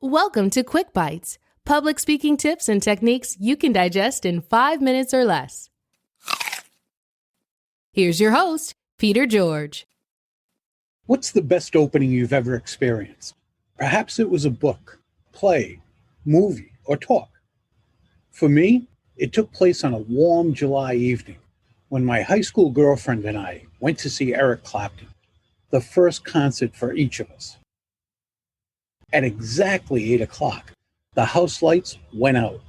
Welcome to QuickBites, public speaking tips and techniques you can digest in 5 minutes or less. Here's your host, Peter George. What's the best opening you've ever experienced? Perhaps it was a book, play, movie, or talk. For me, it took place on a warm July evening when my high school girlfriend and I went to see Eric Clapton, the first concert for each of us. At exactly 8 o'clock, the house lights went out.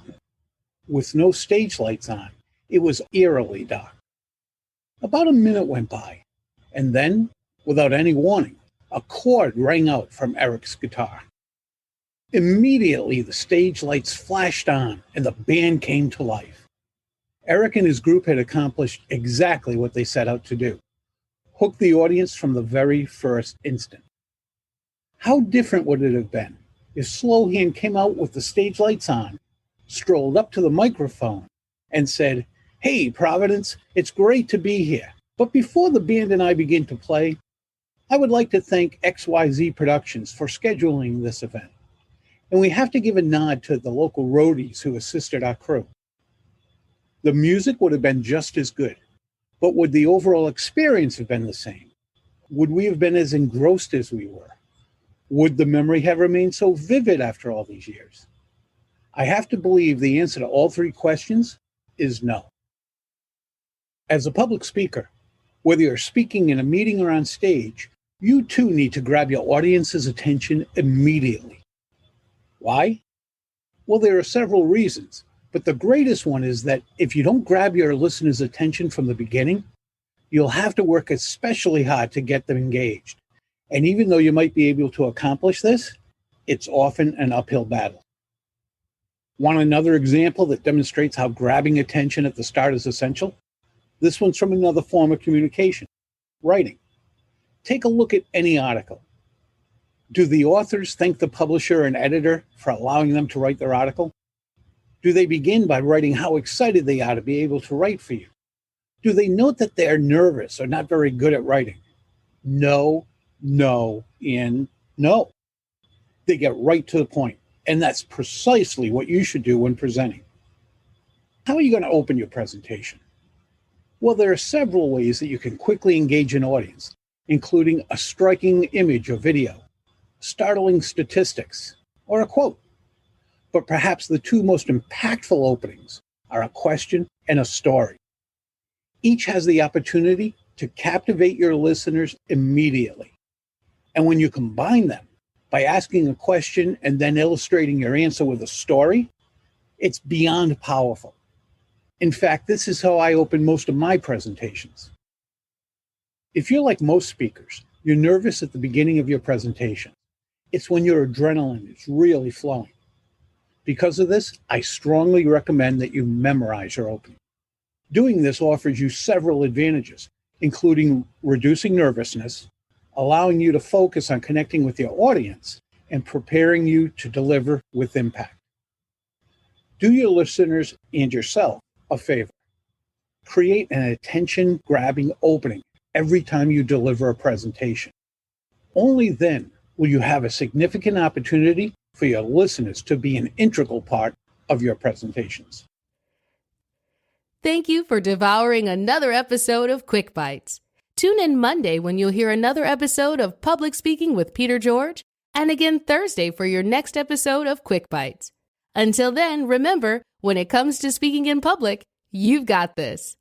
With no stage lights on, it was eerily dark. About a minute went by, and then, without any warning, a chord rang out from Eric's guitar. Immediately, the stage lights flashed on, and the band came to life. Eric and his group had accomplished exactly what they set out to do: hook the audience from the very first instant. How different would it have been if Slowhand came out with the stage lights on, strolled up to the microphone, and said, "Hey, Providence, it's great to be here. But before the band and I begin to play, I would like to thank XYZ Productions for scheduling this event. And we have to give a nod to the local roadies who assisted our crew." The music would have been just as good, but would the overall experience have been the same? Would we have been as engrossed as we were? Would the memory have remained so vivid after all these years? I have to believe the answer to all three questions is no. As a public speaker, whether you're speaking in a meeting or on stage, you too need to grab your audience's attention immediately. Why? Well, there are several reasons, but the greatest one is that if you don't grab your listener's attention from the beginning, you'll have to work especially hard to get them engaged. And even though you might be able to accomplish this, it's often an uphill battle. Want another example that demonstrates how grabbing attention at the start is essential? This one's from another form of communication: writing. Take a look at any article. Do the authors thank the publisher and editor for allowing them to write their article? Do they begin by writing how excited they are to be able to write for you? Do they note that they are nervous or not very good at writing? No, and no. They get right to the point, and that's precisely what you should do when presenting. How are you going to open your presentation? Well, there are several ways that you can quickly engage an audience, including a striking image or video, startling statistics, or a quote. But perhaps the two most impactful openings are a question and a story. Each has the opportunity to captivate your listeners immediately. And when you combine them by asking a question and then illustrating your answer with a story, it's beyond powerful. In fact, this is how I open most of my presentations. If you're like most speakers, you're nervous at the beginning of your presentation. It's when your adrenaline is really flowing. Because of this, I strongly recommend that you memorize your opening. Doing this offers you several advantages, including reducing nervousness, allowing you to focus on connecting with your audience, and preparing you to deliver with impact. Do your listeners and yourself a favor. Create an attention-grabbing opening every time you deliver a presentation. Only then will you have a significant opportunity for your listeners to be an integral part of your presentations. Thank you for devouring another episode of QuickBites. Tune in Monday when you'll hear another episode of Public Speaking with Peter George, and again Thursday for your next episode of QuickBites. Until then, remember, when it comes to speaking in public, you've got this.